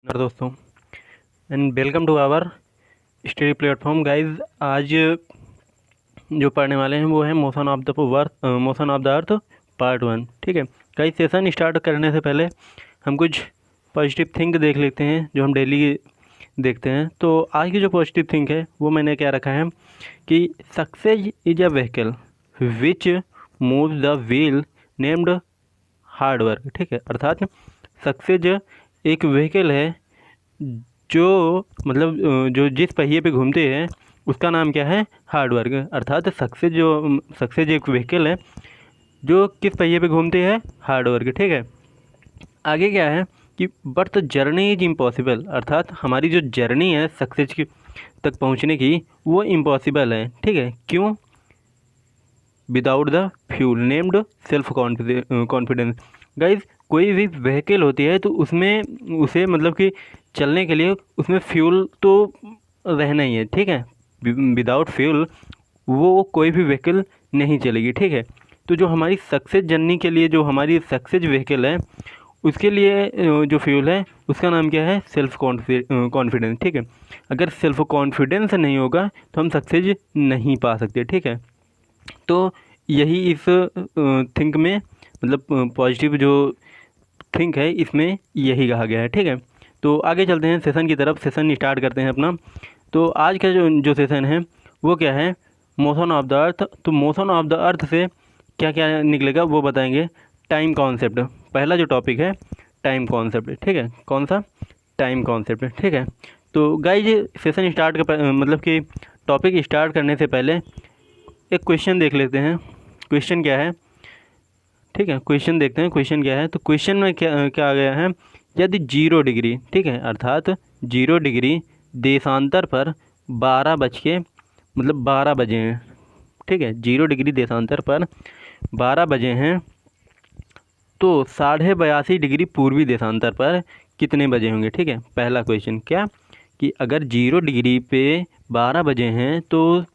दोस्तों and welcome to our study platform guys. आज जो पढ़ने वाले हैं वो है motion of the earth part 1। ठीक है गाइस, सेशन स्टार्ट करने से पहले हम कुछ पॉजिटिव थिंक देख लेते हैं जो हम डेली देखते हैं। तो आज की जो पॉजिटिव थिंक है वो मैंने क्या रखा है कि success is a vehicle which move the wheel named hard work. ठीक है, अर्थात सक्सेस एक व्हीकल है जो जो जिस पहिए पे घूमते हैं उसका नाम क्या है, हार्ड वर्क। अर्थात सक्सेस एक व्हीकल है जो किस पहिए पे घूमते हैं, हार्ड वर्क। ठीक है, आगे क्या है कि but the journey is impossible. अर्थात हमारी जो जर्नी है सक्सेस की तक पहुंचने की वो इम्पॉसिबल है। ठीक है, क्यों? Without the fuel named self confidence. Guys, कोई भी व्हीकल होती है तो उसमें उसे कि चलने के लिए उसमें फ्यूल तो रहना ही है। ठीक है, विदाउट फ्यूल वो कोई भी व्हीकल नहीं चलेगी। ठीक है, तो जो हमारी सक्सेस जर्नी के लिए जो हमारी सक्सेस व्हीकल है उसके लिए जो फ्यूल है उसका नाम क्या है, सेल्फ कॉन्फिडेंस। ठीक है, अगर सेल्फ कॉन्फिडेंस नहीं होगा तो हम सक्सेस नहीं पा सकते। ठीक है, तो यही इस थिंक में पॉजिटिव जो थिंक है इसमें यही कहा गया है। ठीक है, तो आगे चलते हैं सेशन की तरफ, सेशन स्टार्ट करते हैं अपना। तो आज का जो सेशन है वो क्या है, मोशन ऑफ द अर्थ। तो मोशन ऑफ द अर्थ से क्या क्या निकलेगा वो बताएंगे। टाइम कॉन्सेप्ट, पहला जो टॉपिक है टाइम कॉन्सेप्ट। ठीक है, कौन सा, टाइम कॉन्सेप्ट। ठीक है, तो गाइज सेशन स्टार्ट कि टॉपिक स्टार्ट करने से पहले एक क्वेश्चन देख लेते हैं। क्वेश्चन क्या है, ठीक है, क्वेश्चन देखते हैं क्वेश्चन क्या है। तो क्वेश्चन में क्या आ गया है, यदि 0 डिग्री, ठीक है, अर्थात 0 डिग्री देशांतर पर 12 बजे हैं। ठीक है, 0 डिग्री देशांतर पर 12 बजे हैं तो 82.5 डिग्री पूर्वी देशांतर पर कितने बजे होंगे। ठीक है, पहला क्वेश्चन क्या कि अगर 0 डिग्री पे 12 बजे हैं तो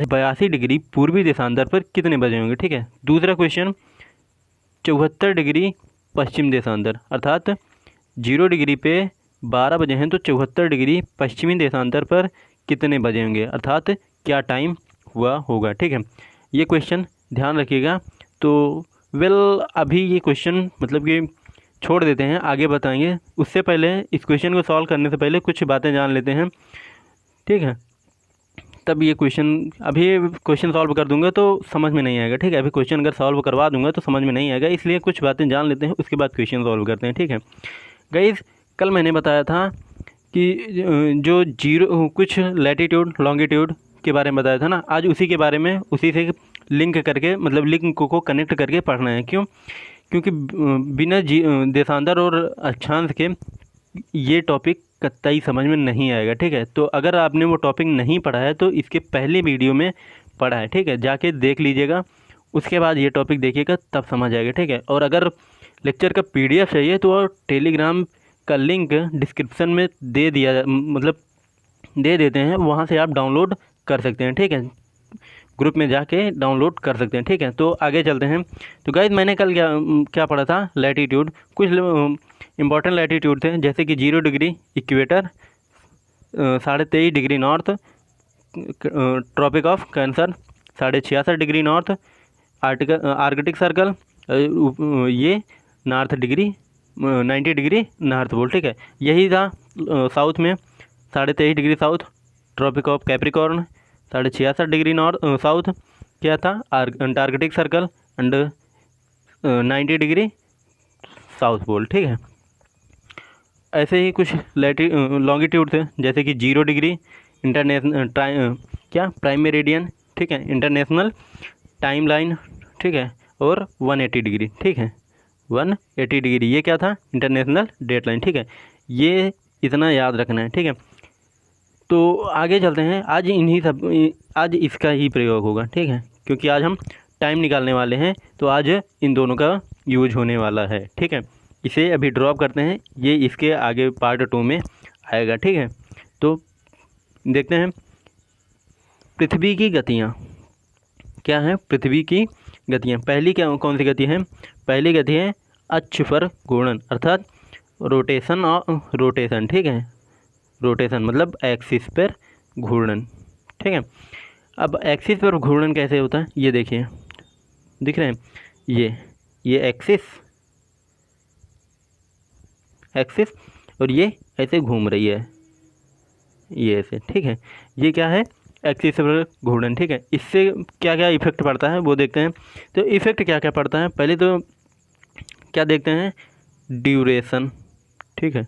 82 डिग्री पूर्वी देशांतर पर कितने बजे होंगे। ठीक है, दूसरा क्वेश्चन 74 डिग्री पश्चिम देशांतर, अर्थात 0 डिग्री पे 12 बजे हैं तो 74 डिग्री पश्चिमी देशांतर पर कितने बजे होंगे, अर्थात क्या टाइम हुआ होगा। ठीक है, ये क्वेश्चन ध्यान रखिएगा। तो अभी ये क्वेश्चन कि छोड़ देते हैं, आगे बताएंगे। उससे पहले इस क्वेश्चन को सॉल्व करने से पहले कुछ बातें जान लेते हैं। ठीक है, तब ये क्वेश्चन सॉल्व कर दूंगा तो समझ में नहीं आएगा। ठीक है, अभी क्वेश्चन अगर सॉल्व करवा दूंगा तो समझ में नहीं आएगा, इसलिए कुछ बातें जान लेते हैं, उसके बाद क्वेश्चन सॉल्व करते हैं। ठीक है गाइस, कल मैंने बताया था कि जो जीरो कुछ लैटीट्यूड लॉन्गिट्यूड के बारे में बताया था ना, आज उसी के बारे में उसी से लिंक करके लिंक को कनेक्ट करके पढ़ना है। क्यों? क्योंकि बिना देशांतर और अक्षांश के ये टॉपिक कतई समझ में नहीं आएगा। ठीक है, तो अगर आपने वो टॉपिक नहीं पढ़ा है तो इसके पहले वीडियो में पढ़ा है। ठीक है, जाके देख लीजिएगा, उसके बाद ये टॉपिक देखिएगा तब समझ आएगा। ठीक है, और अगर लेक्चर का PDF चाहिए तो टेलीग्राम का लिंक डिस्क्रिप्शन में दे देते हैं, वहाँ से आप डाउनलोड कर सकते हैं। ठीक है, ग्रुप में जाके डाउनलोड कर सकते हैं। ठीक है, तो आगे चलते हैं। तो गाइस, मैंने कल क्या पढ़ा था, लैटीट्यूड, कुछ इंपॉर्टेंट लैटीट्यूड थे, जैसे कि 0 degree equator, 23.5 degree north Tropic of Cancer, 66.5 degree north Arctic Circle, ये north degree 90 degree North Pole. ठीक है, यही था। साउथ में 23.5 degree south Tropic of Capricorn, 66.5 degree north south क्या था, Antarctic Circle and 90 degree South Pole. ठीक है, ऐसे ही कुछ लॉन्गिट्यूड थे, जैसे कि 0 डिग्री इंटरनेशनल प्राइम मेरिडियन, ठीक है, इंटरनेशनल टाइम लाइन, ठीक है, और 180 डिग्री। ठीक है, 180 डिग्री ये क्या था, इंटरनेशनल डेट लाइन। ठीक है, ये इतना याद रखना है। ठीक है, तो आगे चलते हैं। आज इसका ही प्रयोग होगा। ठीक है, क्योंकि आज हम टाइम निकालने वाले हैं तो आज इन दोनों का यूज होने वाला है। ठीक है, इसे अभी ड्रॉप करते हैं, ये इसके आगे पार्ट 2 में आएगा। ठीक है, तो देखते हैं पृथ्वी की गतियाँ क्या हैं। पृथ्वी की गतियाँ, पहली कौन सी गति है, पहली गति है अक्ष पर घूर्णन, अर्थात रोटेशन, ठीक है, रोटेशन मतलब एक्सिस पर घूर्णन, ठीक है। अब एक्सिस पर घूर्णन कैसे होता है, ये देखिए, दिख रहे हैं, ये एक्सिस और ये ऐसे घूम रही है, ये ऐसे, ठीक है। ये क्या है, एक्सिस पर घूर्णन, ठीक है। इससे क्या क्या इफेक्ट पड़ता है वो देखते हैं। तो इफेक्ट क्या क्या पड़ता है, पहले तो क्या देखते हैं, ड्यूरेशन, ठीक है,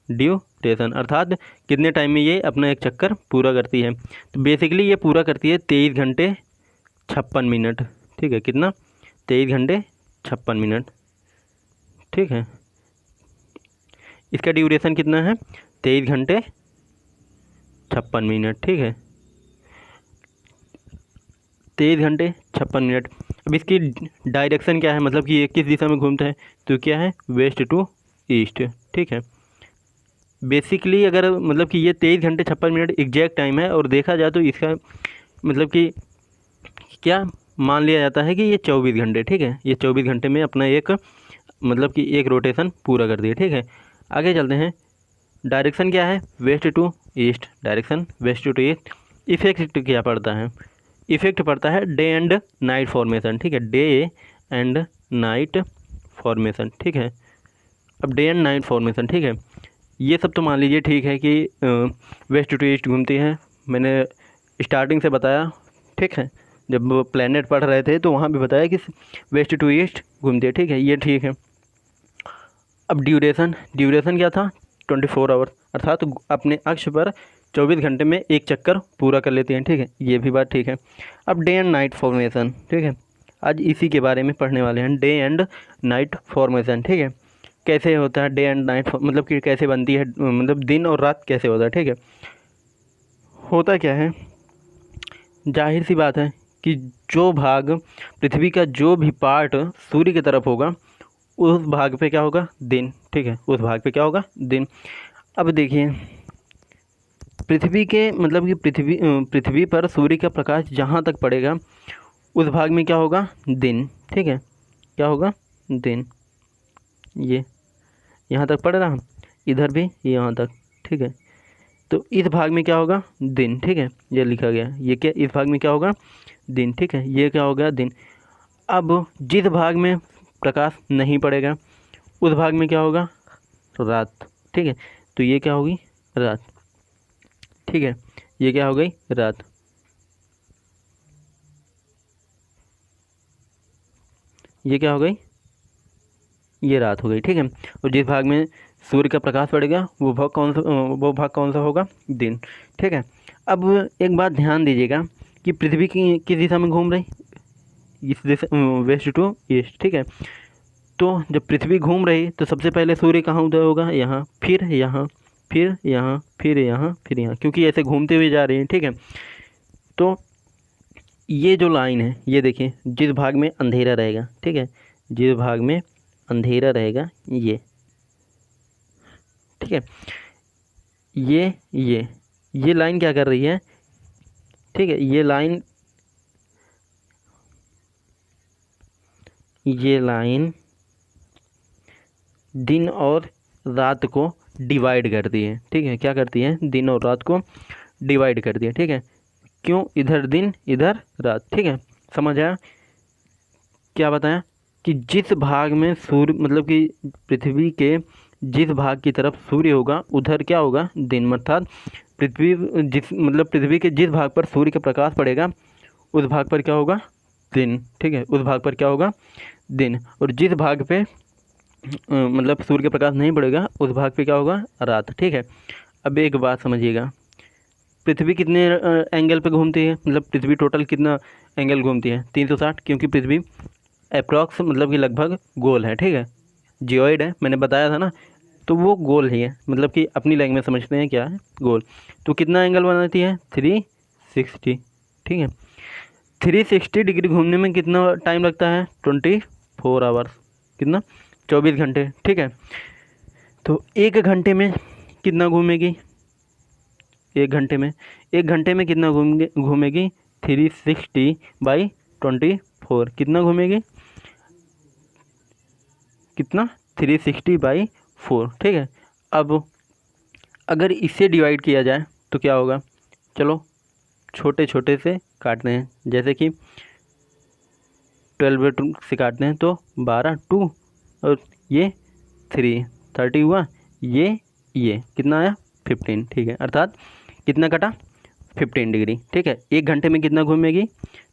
ड्यूरेशन अर्थात कितने टाइम में ये अपना एक चक्कर पूरा करती है। तो बेसिकली ये पूरा करती है 23 घंटे 56 मिनट, ठीक है, कितना, 23 घंटे 56 मिनट, ठीक है। इसका ड्यूरेशन कितना है, 23 घंटे 56 मिनट, ठीक है, 23 घंटे 56 मिनट। अब इसकी डायरेक्शन क्या है, मतलब कि ये किस दिशा में घूमता है, तो क्या है, वेस्ट टू ईस्ट, ठीक है। बेसिकली अगर मतलब कि ये 23 घंटे 56 मिनट एग्जैक्ट टाइम है, और देखा जाए तो इसका मतलब कि क्या मान लिया जाता है कि ये 24 घंटे, ठीक है, ये 24 घंटे में अपना एक मतलब कि एक रोटेशन पूरा कर दिया, ठीक है। आगे चलते हैं, डायरेक्शन क्या है, west to east, direction west to east. Effect क्या पड़ता है, इफेक्ट पड़ता है डे एंड नाइट फॉर्मेशन, ठीक है, डे एंड नाइट फॉर्मेशन, ठीक है। अब डे एंड नाइट फॉर्मेशन, ठीक है, ये सब तो मान लीजिए ठीक है कि वेस्ट टू ईस्ट घूमती है, मैंने स्टार्टिंग से बताया, ठीक है, जब प्लेनेट पढ़ रहे थे तो वहाँ भी बताया कि वेस्ट टू ईस्ट घूमती है, ठीक है, ये ठीक है। अब ड्यूरेशन क्या था, 24 आवर, अर्थात अपने अक्ष पर 24 घंटे में एक चक्कर पूरा कर लेते हैं, ठीक है, ये भी बात ठीक है। अब डे एंड नाइट फॉर्मेशन, ठीक है, आज इसी के बारे में पढ़ने वाले हैं, डे एंड नाइट फॉर्मेशन, ठीक है। कैसे होता है डे एंड नाइट, मतलब कि कैसे बनती है, मतलब दिन और रात कैसे होता है, ठीक है। होता क्या है, जाहिर सी बात है कि जो भाग पृथ्वी का जो भी पार्ट सूर्य की तरफ होगा उस भाग पे क्या होगा, दिन, ठीक है, उस भाग पे क्या होगा, दिन। अब देखिए, पृथ्वी के मतलब कि पृथ्वी पर सूर्य का प्रकाश जहाँ तक पड़ेगा उस भाग में क्या होगा, दिन, ठीक है, क्या होगा, दिन। ये यहाँ तक पड़ रहा, इधर भी यहाँ तक, ठीक है। तो इस भाग में क्या होगा, दिन, ठीक है, ये लिखा गया, ये क्या, इस भाग में क्या होगा, दिन, ठीक है, ये क्या होगा, दिन। अब जिस भाग में प्रकाश नहीं पड़ेगा उस भाग में क्या होगा, रात, ठीक है। तो ये क्या होगी, रात, ठीक है, ये क्या हो गई, रात। ये क्या हो गई, ये रात हो गई, ठीक है। और जिस भाग में सूर्य का प्रकाश पड़ेगा वो भाग कौन सा होगा, दिन, ठीक है। अब एक बात ध्यान दीजिएगा कि पृथ्वी की किस दिशा में घूम रही, इस दिशा, वेस्ट टू ईस्ट, ठीक है। तो जब पृथ्वी घूम रही तो सबसे पहले सूर्य कहाँ उदय होगा, यहाँ, फिर यहाँ, फिर यहाँ, फिर यहाँ, फिर यहाँ, क्योंकि ऐसे घूमते हुए जा रही हैं, ठीक है। तो ये जो लाइन है, ये देखिए, जिस भाग में अंधेरा रहेगा, ठीक है, जिस भाग में अंधेरा रहेगा, ये, ठीक है, ये लाइन क्या कर रही है, ठीक है, ये लाइन दिन और रात को डिवाइड करती है, ठीक है, क्या करती है, दिन और रात को डिवाइड करती है, ठीक है। क्यों, इधर दिन इधर रात, ठीक है, समझ आया। क्या बताया कि जिस भाग में सूर्य मतलब कि पृथ्वी के जिस भाग की तरफ सूर्य होगा उधर क्या होगा, दिन, अर्थात पृथ्वी के जिस भाग पर सूर्य का प्रकाश पड़ेगा उस भाग पर क्या होगा, दिन, ठीक है, उस भाग पर क्या होगा, दिन। और जिस भाग पे मतलब सूर्य का प्रकाश नहीं पड़ेगा उस भाग पे क्या होगा, रात, ठीक है। अब एक बात समझिएगा, पृथ्वी कितने एंगल पे घूमती है, मतलब पृथ्वी टोटल कितना एंगल घूमती है, 360, क्योंकि पृथ्वी अप्रॉक्स मतलब कि लगभग गोल है, ठीक है, जियोइड है, मैंने बताया था ना। तो वो गोल ही है, मतलब कि अपनी लैंग्वेज में समझते हैं क्या है, गोल। तो कितना एंगल बनाती है, 360, ठीक है। 360 डिग्री घूमने में कितना टाइम लगता है, 24 आवर्स, कितना, 24 घंटे, ठीक है। तो एक घंटे में कितना घूमेगी, एक घंटे में कितना घूमेगी, 360/24, कितना घूमेगी, कितना, 360/24, 4, ठीक है। अब अगर इससे डिवाइड किया जाए तो क्या होगा, चलो छोटे छोटे से काटते हैं, जैसे कि 12/2 से काटते हैं तो 12, 2 और ये 3, 30 हुआ, ये कितना आया 15, ठीक है। अर्थात कितना कटा 15 डिग्री, ठीक है। 1 घंटे में कितना घूमेगी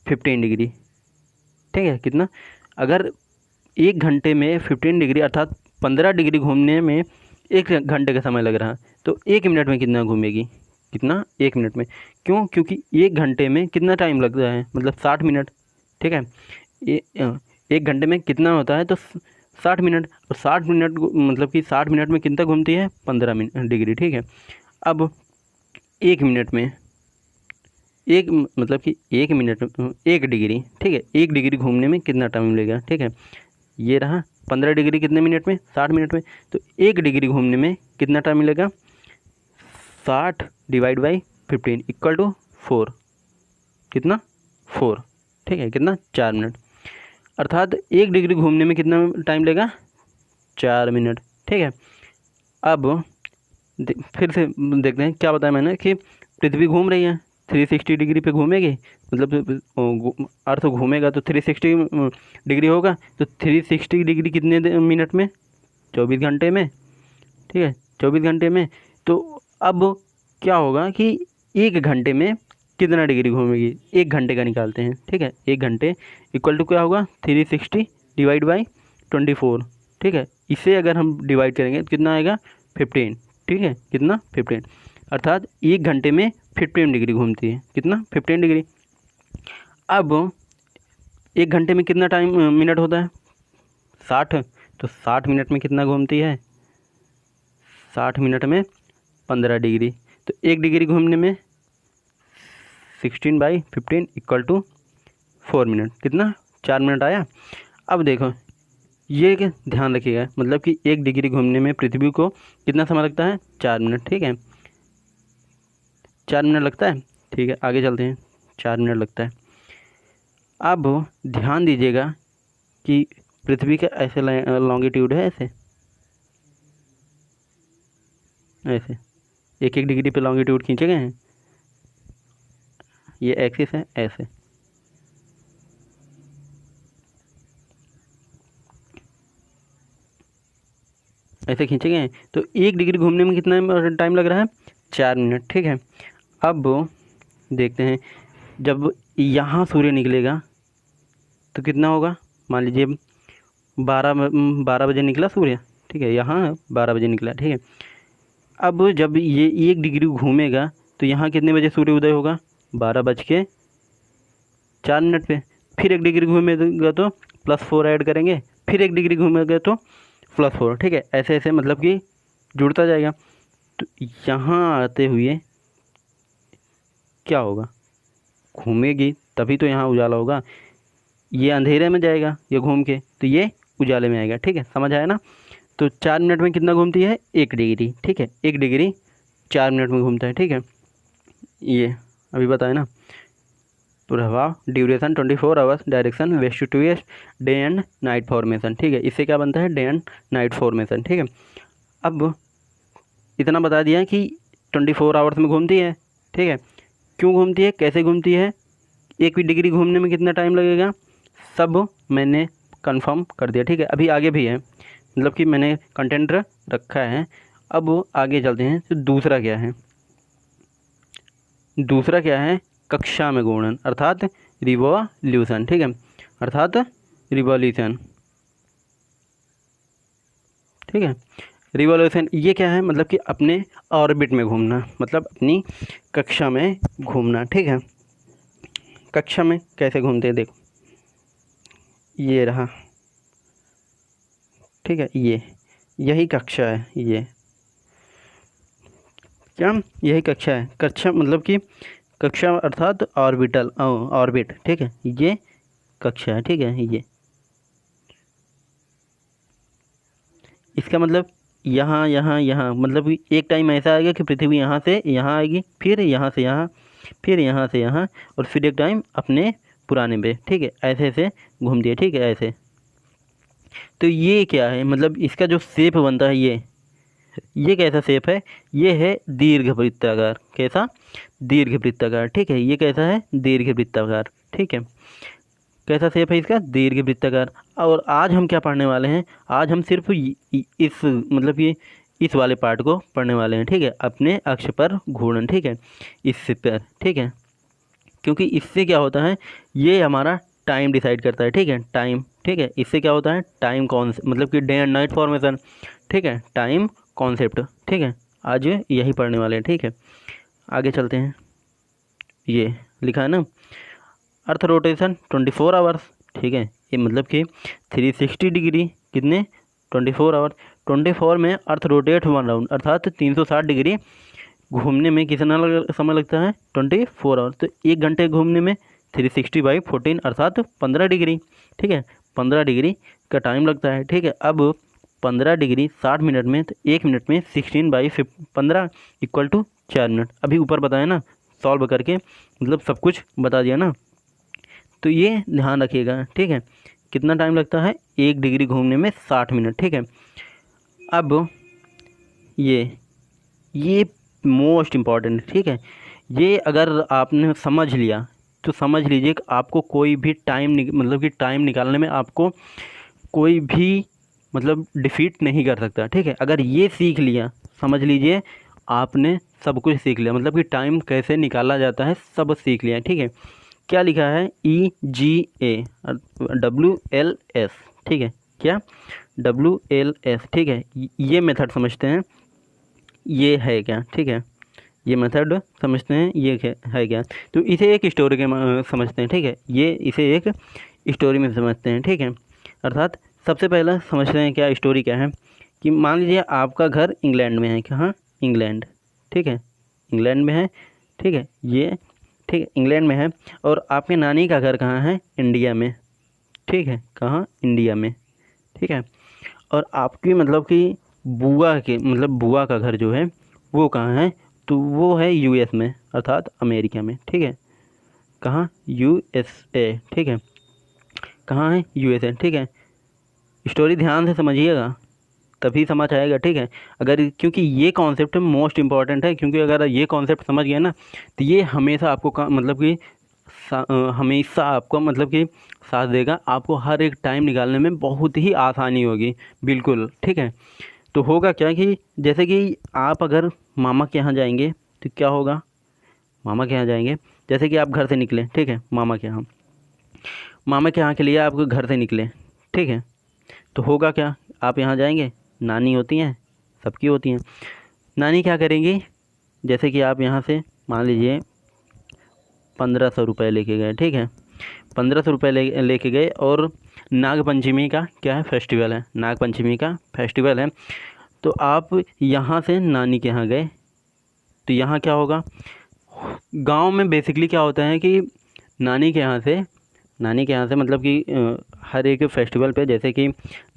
15 डिग्री, ठीक है। कितना, अगर 1 घंटे में 15 डिग्री अर्थात 15 डिग्री घूमने में 1 घंटे का समय लग रहा, तो 1 मिनट में कितना घूमेगी, कितना 1 मिनट में, क्यों, क्योंकि 1 घंटे में कितना टाइम लगता है, मतलब 60 मिनट, ठीक है। 1 घंटे में कितना होता है तो 60 मिनट, और 60 मिनट मतलब कि 60 मिनट में कितना घूमती है 15 डिग्री, ठीक है। अब 1 मिनट में एक मतलब कि 1 मिनट 1 डिग्री, ठीक है, 1 डिग्री घूमने में कितना टाइम लगेगा, ठीक है। ये रहा 15 डिग्री कितने मिनट में 60 मिनट में, तो 1 डिग्री घूमने में कितना टाइम मिलेगा 60 डिवाइड बाई 15 इक्वल टू 4, कितना 4, ठीक है। कितना 4 मिनट, अर्थात 1 डिग्री घूमने में कितना टाइम लेगा 4 मिनट, ठीक है। अब फिर से देखते हैं क्या बताया मैंने कि पृथ्वी घूम रही है 360 डिग्री पे घूमेगी, मतलब अर्थ घूमेगा तो 360 डिग्री होगा, तो 360 डिग्री कितने मिनट में 24 घंटे में, ठीक है, 24 घंटे में। तो अब क्या होगा कि 1 घंटे में कितना डिग्री घूमेगी, 1 घंटे का निकालते हैं, ठीक है। 1 घंटे इक्वल टू क्या होगा 360 डिवाइड बाई 24, ठीक है। इसे अगर हम डिवाइड करेंगे तो कितना आएगा 15, ठीक है। कितना 15, अर्थात 1 घंटे में 15 डिग्री घूमती है, कितना 15 डिग्री। अब 1 घंटे में कितना टाइम मिनट होता है 60, तो 60 मिनट में कितना घूमती है 60 मिनट में 15 डिग्री, तो 1 डिग्री घूमने में 16/15 इक्वल टू 4 मिनट, कितना 4 मिनट आया। अब देखो ये ध्यान रखिएगा, मतलब कि 1 डिग्री घूमने में पृथ्वी को कितना समय लगता है 4 मिनट, ठीक है, 4 मिनट लगता है, ठीक है। आगे चलते हैं, 4 मिनट लगता है। अब ध्यान दीजिएगा कि पृथ्वी का ऐसे लॉन्गिट्यूड है, ऐसे ऐसे 1-1 डिग्री पे लॉन्गिट्यूड खींचे गए हैं, ये एक्सिस है, ऐसे ऐसे खींचे गए हैं, तो 1 डिग्री घूमने में कितना टाइम लग रहा है 4 मिनट, ठीक है। अब देखते हैं जब यहाँ सूर्य निकलेगा तो कितना होगा, मान लीजिए 12 बजे निकला सूर्य, ठीक है, यहाँ 12 बजे निकला, ठीक है। अब जब ये 1 डिग्री घूमेगा तो यहाँ कितने बजे सूर्य उदय होगा 12:04 पे, फिर 1 डिग्री घूमेगा तो +4 ऐड करेंगे, फिर 1 डिग्री घूमेगा तो +4, ठीक है। ऐसे ऐसे मतलब कि जुड़ता जाएगा। तो यहाँ आते हुए क्या होगा, घूमेगी तभी तो यहाँ उजाला होगा, ये अंधेरे में जाएगा ये घूम के, तो ये उजाले में आएगा, ठीक है, समझ आया ना। तो 4 मिनट में कितना घूमती है 1 डिग्री, ठीक है, 1 डिग्री 4 मिनट में घूमता है, ठीक है। ये अभी बताया ना, प्रभाव duration 24 hours, direction west to east, day and night formation, ठीक है। इससे क्या बनता है डे एंड नाइट फॉर्मेशन, ठीक है। अब इतना बता दिया कि 24 आवर्स में घूमती है, ठीक है, क्यों घूमती है, कैसे घूमती है, 1 डिग्री घूमने में कितना टाइम लगेगा, सब मैंने कंफर्म कर दिया, ठीक है। अभी आगे भी है, मतलब कि मैंने कंटेंट रखा है। अब आगे चलते हैं, तो दूसरा क्या है, दूसरा क्या है कक्षा में घूर्णन अर्थात रिवॉल्यूशन, ठीक है, अर्थात रिवॉल्यूशन, ठीक है। रिवॉल्यूशन ये क्या है, मतलब कि अपने ऑर्बिट में घूमना, मतलब अपनी कक्षा में घूमना, ठीक है। कक्षा में कैसे घूमते हैं देखो, ये रहा, ठीक है, ये यही कक्षा है, ये क्या यही कक्षा है, कक्षा मतलब कि कक्षा अर्थात ऑर्बिटल ऑर्बिट, ठीक है, ये कक्षा है, ठीक है। ये इसका मतलब यहाँ यहाँ यहाँ, मतलब कि एक टाइम ऐसा आएगा कि पृथ्वी यहाँ से यहाँ आएगी, फिर यहाँ से यहाँ, फिर यहाँ से यहाँ, और फिर एक टाइम अपने पुराने पे, ठीक है, ऐसे ऐसे घूमती है, ठीक है, ऐसे। तो ये क्या है, मतलब इसका जो शेप बनता है ये कैसा शेप है, ये है दीर्घवृत्ताकार। कैसा, दीर्घवृत्ताकार, ठीक है। ये कैसा है, दीर्घवृत्ताकार, ठीक है। कैसा शेप है इसका, दीर्घवृत्ताकार। और आज हम क्या पढ़ने वाले हैं, आज हम सिर्फ इस मतलब कि इस वाले पार्ट को पढ़ने वाले हैं, ठीक है। अपने अक्ष पर घूर्णन, ठीक है, इससे पर, ठीक है। क्योंकि इससे क्या होता है, ये हमारा टाइम डिसाइड करता है, ठीक है, टाइम, ठीक है। इससे क्या होता है, टाइम कॉन्सेप्ट, मतलब कि डे एंड नाइट फॉर्मेशन, ठीक है, टाइम कॉन्सेप्ट, ठीक है। आज यही पढ़ने वाले हैं, ठीक है। आगे चलते हैं। ये लिखा है ना, अर्थ रोटेशन 24 आवर्स, ठीक है। ये मतलब कि 360 डिग्री कितने, 24 आवर्स। 24 में अर्थ रोटेट 1 राउंड, अर्थात 360 डिग्री घूमने में कितना समय लगता है, 24 आवर्स। तो 1 घंटे घूमने में 360/14 अर्थात 15 डिग्री, ठीक है, 15 डिग्री का टाइम लगता है, ठीक है। अब 15 डिग्री 60 मिनट में, तो 1 मिनट में 16/15 = 4 मिनट। अभी ऊपर बताया ना, सॉल्व करके मतलब सब कुछ बता दिया ना, तो ये ध्यान रखिएगा, ठीक है। कितना टाइम लगता है, 1 डिग्री घूमने में 60 मिनट, ठीक है। अब ये मोस्ट इम्पॉर्टेंट, ठीक है। ये अगर आपने समझ लिया तो समझ लीजिए कि आपको कोई भी टाइम मतलब कि टाइम निकालने में आपको कोई भी मतलब डिफीट नहीं कर सकता, ठीक है। अगर ये सीख लिया, समझ लीजिए आपने सब कुछ सीख लिया, मतलब कि टाइम कैसे निकाला जाता है सब सीख लिया, ठीक है। क्या लिखा है, EGA WLS, ठीक है, क्या WLS, ठीक है। ये मेथड समझते हैं, ये है क्या, ठीक है। ये मेथड समझते हैं, ये है क्या। तो इसे एक स्टोरी के समझते हैं, ठीक है। ये इसे एक स्टोरी में समझते हैं, ठीक है। अर्थात सबसे पहला समझते हैं क्या स्टोरी क्या है, कि मान लीजिए आपका घर इंग्लैंड में है, कहाँ, इंग्लैंड, ठीक है, इंग्लैंड में है, ठीक है। ये ठीक है, इंग्लैंड में है। और आपके नानी का घर कहाँ है, इंडिया में, ठीक है, कहाँ, इंडिया में, ठीक है। और आपकी मतलब कि बुआ के मतलब बुआ का घर जो है वो कहाँ है, तो वो है US में, अर्थात अमेरिका में, ठीक है। कहाँ, USA, ठीक है, कहाँ है, USA, ठीक है। स्टोरी ध्यान से समझिएगा तभी समझ आएगा, ठीक है। अगर क्योंकि ये कॉन्सेप्ट मोस्ट इम्पॉर्टेंट है, क्योंकि अगर ये कॉन्सेप्ट समझ गए ना तो ये हमेशा आपको मतलब कि हमेशा आपको मतलब कि साथ देगा, आपको हर एक टाइम निकालने में बहुत ही आसानी होगी, बिल्कुल, ठीक है। तो होगा क्या कि जैसे कि आप अगर मामा के यहाँ जाएंगे तो क्या होगा, मामा के यहाँ जाएंगे, जैसे कि आप घर से निकले, ठीक है, मामा के यहाँ, मामा के यहाँ के लिए आप घर से निकले, ठीक है। तो होगा क्या, आप यहाँ जाएंगे, नानी होती हैं, सबकी होती हैं, नानी क्या करेंगी, जैसे कि आप यहाँ से मान लीजिए 1500 रुपये लेके गए, ठीक है, 1500 रुपये लेके गए। और नागपंचमी का क्या है, फेस्टिवल है, नागपंचमी का फेस्टिवल है। तो आप यहाँ से नानी के यहाँ गए, तो यहाँ क्या होगा, गांव में बेसिकली क्या होता है कि नानी के यहाँ से मतलब कि हर एक फेस्टिवल पे, जैसे कि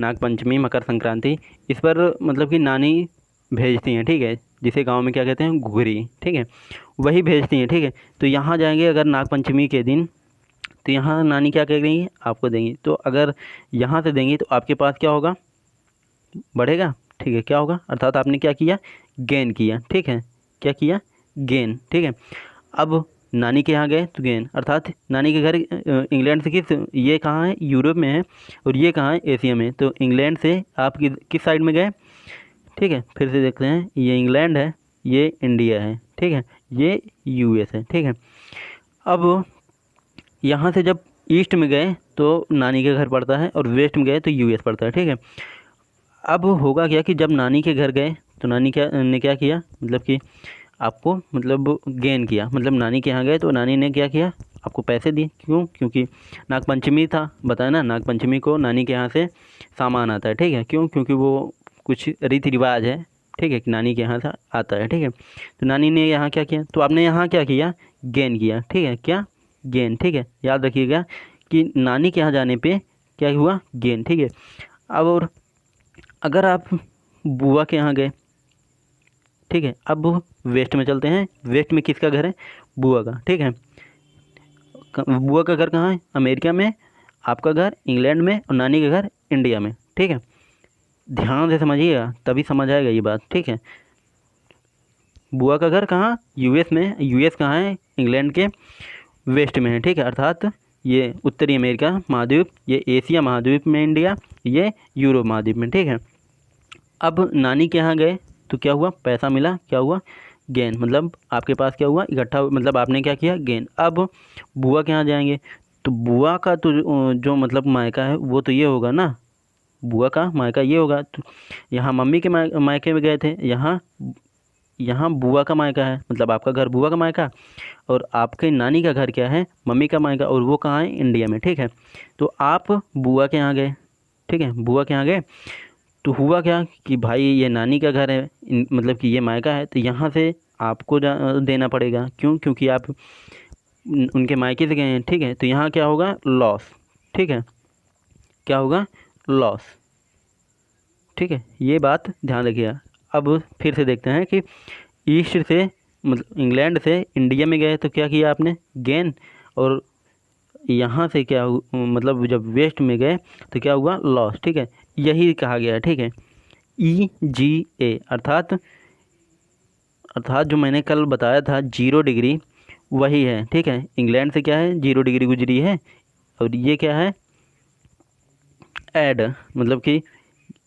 नागपंचमी, मकर संक्रांति, इस पर मतलब कि नानी भेजती हैं, ठीक है, जिसे गांव में क्या कहते हैं, घुघरी, ठीक है, वही भेजती हैं, ठीक है। तो यहाँ जाएंगे अगर नागपंचमी के दिन, तो यहाँ नानी क्या करेंगी, आपको देंगी। तो अगर यहाँ से देंगी तो आपके पास क्या होगा, बढ़ेगा, ठीक है, क्या होगा, अर्थात आपने क्या किया, गेन किया, ठीक है, क्या किया, गेन, ठीक है। अब नानी के यहाँ गए तो गेन, अर्थात नानी के घर इंग्लैंड से ये कहाँ है, यूरोप में है, और ये कहाँ है, एशिया में। तो इंग्लैंड से आप किस साइड में गए, ठीक है, फिर से देखते हैं, ये इंग्लैंड है, ये इंडिया है, ठीक है, ये US है, ठीक है। अब यहाँ से जब ईस्ट में गए तो नानी के घर पड़ता है, और वेस्ट में गए तो US पड़ता है, ठीक है। अब होगा क्या कि जब नानी के घर गए तो नानी क्या किया, मतलब कि आपको मतलब गेन किया, मतलब नानी के यहाँ गए तो नानी ने क्या किया, आपको पैसे दिए, क्यों, क्योंकि नागपंचमी था, बताया ना, नागपंचमी को नानी के यहाँ से सामान आता है, ठीक है, क्यों, क्योंकि वो कुछ रीति रिवाज है, ठीक है, कि नानी के यहाँ से आता है, ठीक है। तो नानी ने यहाँ क्या किया, तो आपने यहाँ क्या किया, गेन किया, ठीक है, क्या, गेन, ठीक है। याद रखिएगा कि नानी के यहाँ जाने पे क्या हुआ, गेन, ठीक है। अब और अगर आप बुआ के यहाँ गए, ठीक है, अब वेस्ट में चलते हैं, वेस्ट में किसका घर है, बुआ का, ठीक है। बुआ का घर कहाँ है, अमेरिका में, आपका घर इंग्लैंड में, और नानी का घर इंडिया में, ठीक है। ध्यान से समझिएगा तभी समझ आएगा ये बात, ठीक है। बुआ का घर कहाँ, यूएस में। यूएस कहाँ है, इंग्लैंड के वेस्ट में है, ठीक है। अर्थात ये उत्तरी अमेरिका महाद्वीप, ये एशिया महाद्वीप में इंडिया, ये यूरोप महाद्वीप में, ठीक है। अब नानी के यहाँ गए तो क्या हुआ, पैसा मिला, क्या हुआ, गेन, मतलब आपके पास क्या हुआ, इकट्ठा, मतलब आपने क्या किया, गेन। अब बुआ के यहाँ जाएंगे तो बुआ का तो जो मतलब मायका है वो तो ये होगा ना, बुआ का मायका ये होगा। तो यहाँ मम्मी के मायके में गए थे, यहाँ यहाँ बुआ का मायका है, मतलब आपका घर बुआ का मायका, और आपके नानी का घर क्या है, मम्मी का मायका, और वो कहाँ है, इंडिया में, ठीक है। तो आप बुआ के यहाँ गए, ठीक है, बुआ के यहाँ गए तो हुआ क्या कि भाई ये नानी का घर है, मतलब कि ये मायका है, तो यहाँ से आपको देना पड़ेगा। क्यों, क्योंकि आप उनके मायके से गए हैं, ठीक है। तो यहाँ क्या होगा, लॉस, ठीक है, क्या होगा, लॉस, ठीक है। ये बात ध्यान रखिएगा। अब फिर से देखते हैं कि ईस्ट से, मतलब इंग्लैंड से इंडिया में गए तो क्या किया आपने, गेन, और यहाँ से क्या मतलब जब वेस्ट में गए तो क्या हुआ, लॉस, ठीक है। यही कहा गया है, ठीक है। EGA अर्थात जो मैंने कल बताया था 0 डिग्री, वही है, ठीक है। इंग्लैंड से क्या है, 0 डिग्री गुजरी है, और ये क्या है, ऐड, मतलब कि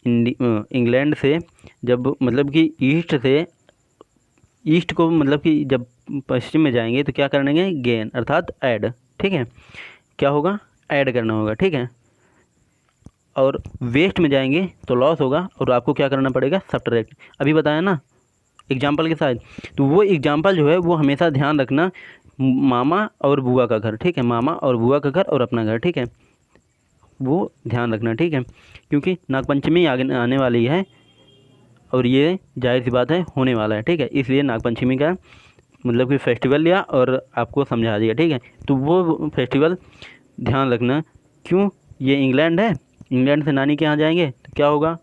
इंग्लैंड से जब, मतलब कि ईस्ट को, मतलब कि जब पश्चिम में जाएंगे तो क्या करेंगे, गेन, अर्थात ऐड, ठीक है। क्या होगा, ऐड करना होगा, ठीक है। और वेस्ट में जाएंगे तो लॉस होगा, और आपको क्या करना पड़ेगा, सब्ट्रैक्ट। अभी बताया ना एग्जाम्पल के साथ। तो वो एग्जाम्पल जो है वो हमेशा ध्यान रखना, मामा और बुआ का घर, ठीक है, मामा और बुआ का घर और अपना घर, ठीक है, वो ध्यान रखना, ठीक है। क्योंकि नागपंचमी आगे आने वाली है, और ये जाहिर सी बात है होने वाला है, ठीक है। इसलिए नागपंचमी का मतलब कि फेस्टिवल लिया और आपको समझा दिया, ठीक है। तो वो फेस्टिवल ध्यान रखना। क्यों, ये इंग्लैंड है, इंग्लैंड से नानी के यहाँ जाएंगे तो क्या होगा,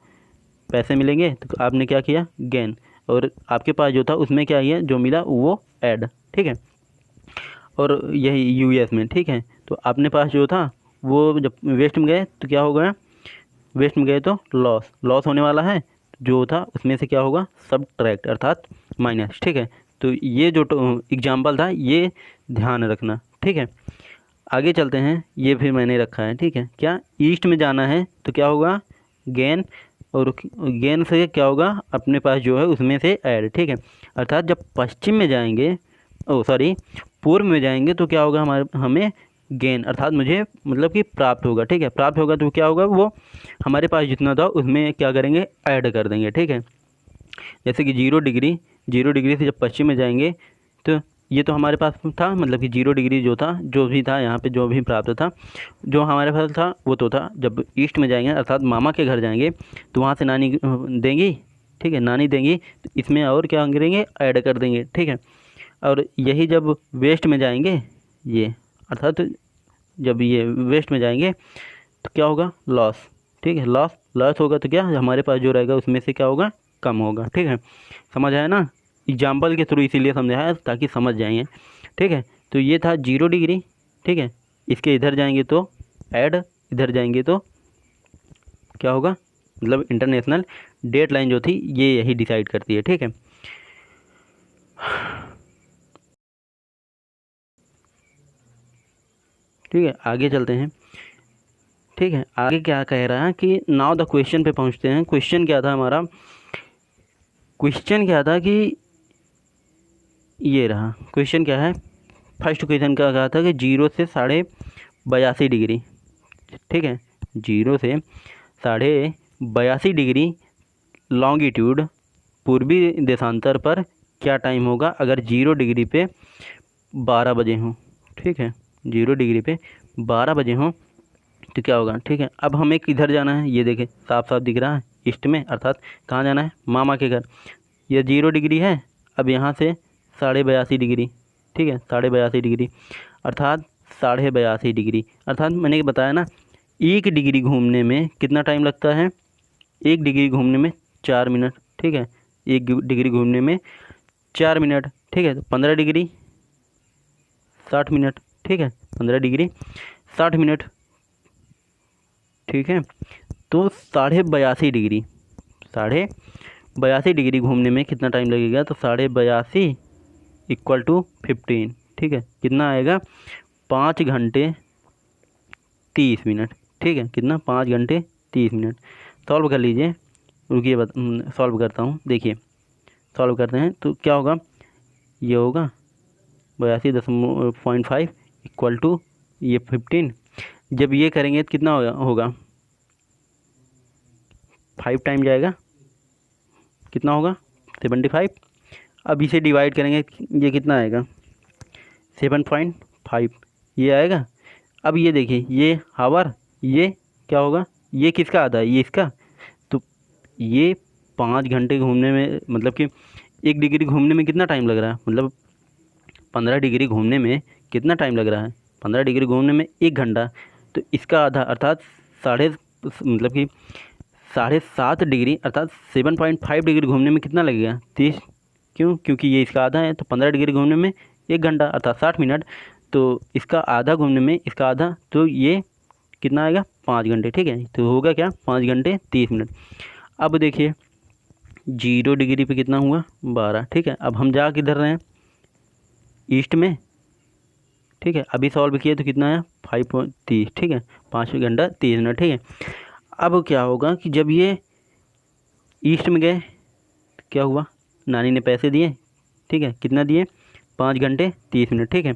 पैसे मिलेंगे, तो आपने क्या किया, गेन, और आपके पास जो था उसमें क्या किया, जो मिला वो ऐड, ठीक है। और यही यूएस में, ठीक है। तो अपने पास जो था वो जब वेस्ट में गए तो क्या हो गया, वेस्ट में गए तो लॉस, लॉस होने वाला है, जो था उसमें से क्या होगा, सब्ट्रैक्ट, अर्थात माइनस, ठीक है। तो ये जो एग्जाम्पल था ये ध्यान रखना, ठीक है। आगे चलते हैं, ये फिर मैंने रखा है, ठीक है। क्या, ईस्ट में जाना है तो क्या होगा, गेन, और गेन से क्या होगा, अपने पास जो है उसमें से ऐड, ठीक है। अर्थात जब पश्चिम में जाएंगे, ओ सॉरी, पूर्व में जाएंगे तो क्या होगा, हमारे हमें गेन, अर्थात मुझे मतलब कि प्राप्त होगा, ठीक है। प्राप्त होगा तो क्या होगा, वो हमारे पास जितना था उसमें क्या करेंगे, ऐड कर देंगे, ठीक है। जैसे कि 0 डिग्री, 0 डिग्री से जब पश्चिम में जाएंगे तो ये तो हमारे पास था, मतलब कि 0 डिग्री जो था, जो भी था यहाँ पे, जो भी प्राप्त था, जो हमारे पास था वो तो था। जब ईस्ट में जाएंगे अर्थात मामा के घर जाएंगे तो वहाँ से नानी देंगी, ठीक है, नानी देंगी, तो इसमें और क्या करेंगे, ऐड कर देंगे, ठीक है। और यही जब वेस्ट में जाएंगे, ये अर्थात जब ये वेस्ट में जाएंगे तो क्या होगा, लॉस, ठीक है। लॉस, लॉस होगा तो क्या, हमारे पास जो रहेगा उसमें से क्या होगा, कम होगा, ठीक है। समझ आया ना, एग्जाम्पल के थ्रू इसीलिए समझाया ताकि समझ जाएंगे, ठीक है। तो ये था 0 डिग्री, ठीक है। इसके इधर जाएंगे तो ऐड, इधर जाएंगे तो क्या होगा, मतलब इंटरनेशनल डेट लाइन जो थी ये यही डिसाइड करती है, ठीक है। ठीक है, आगे चलते हैं, ठीक है। आगे क्या कह रहा है कि नाउ द क्वेश्चन पे पहुंचते हैं। क्वेश्चन क्या था हमारा, क्वेश्चन क्या था कि ये रहा क्वेश्चन, क्या है, फर्स्ट क्वेश्चन का कहा था कि 0 से 82.5 डिग्री, ठीक है, 0 से 82.5 डिग्री लॉन्गिट्यूड पूर्वी देशांतर पर क्या टाइम होगा अगर 0 डिग्री पे 12 बजे हों, ठीक है, 0 डिग्री पे 12 बजे हों तो क्या होगा, ठीक है। अब हमें किधर जाना है, ये देखें साफ साफ दिख रहा है, ईस्ट में, अर्थात कहाँ जाना है, मामा के घर। ये 0 डिग्री है, अब यहाँ से 82.5 डिग्री, ठीक है, 82.5 डिग्री, अर्थात 82.5 डिग्री, अर्थात मैंने बताया ना 1 डिग्री घूमने में कितना टाइम लगता है, 1 डिग्री घूमने में 4 मिनट, ठीक है, 1 डिग्री घूमने में 4 मिनट, ठीक है। तो 15 डिग्री 60 मिनट, ठीक है, 15 डिग्री 60 मिनट, ठीक है। तो 82.5 डिग्री, 82.5 डिग्री घूमने में कितना टाइम लगेगा, तो 82.5 इक्वल टू 15, ठीक है। कितना आएगा, 5 घंटे 30 मिनट, ठीक है। कितना, 5 घंटे 30 मिनट। सॉल्व कर लीजिए, रुकिए सॉल्व करता हूँ। देखिए सॉल्व करते हैं तो क्या होगा, ये होगा 82.5 इक्वल टू ये 15। जब ये करेंगे तो कितना होगा 5 टाइम जाएगा, कितना होगा 75। अब इसे डिवाइड करेंगे, ये कितना आएगा 7.5 ये आएगा। अब ये देखिए, ये हावर, ये क्या होगा, ये किसका आधा है, ये इसका। तो ये 5 घंटे घूमने में, मतलब कि 1 डिग्री घूमने में कितना टाइम लग रहा है, मतलब 15 डिग्री घूमने में कितना टाइम लग रहा है, 15 डिग्री घूमने में 1 घंटा। तो इसका आधा अर्थात मतलब कि 7.5 डिग्री अर्थात 7.5 डिग्री घूमने में कितना लगेगा 30। क्यों, क्योंकि ये इसका आधा है, तो 15 डिग्री घूमने में 1 घंटा अर्थात 60 मिनट। तो इसका आधा घूमने में इसका आधा, तो ये कितना आएगा 5 घंटे, ठीक है। तो होगा क्या 5 घंटे 30 मिनट। अब देखिए 0 डिग्री पे कितना हुआ 12, ठीक है। अब हम जा किधर रहे हैं, ईस्ट में, ठीक है। अभी सॉल्व किए तो कितना आया 5.30, ठीक है। 5 घंटा 30 मिनट, ठीक है। अब क्या होगा कि जब ये ईस्ट में गए क्या हुआ, नानी ने पैसे दिए, ठीक है। कितना दिए 5 घंटे 30 मिनट, ठीक है।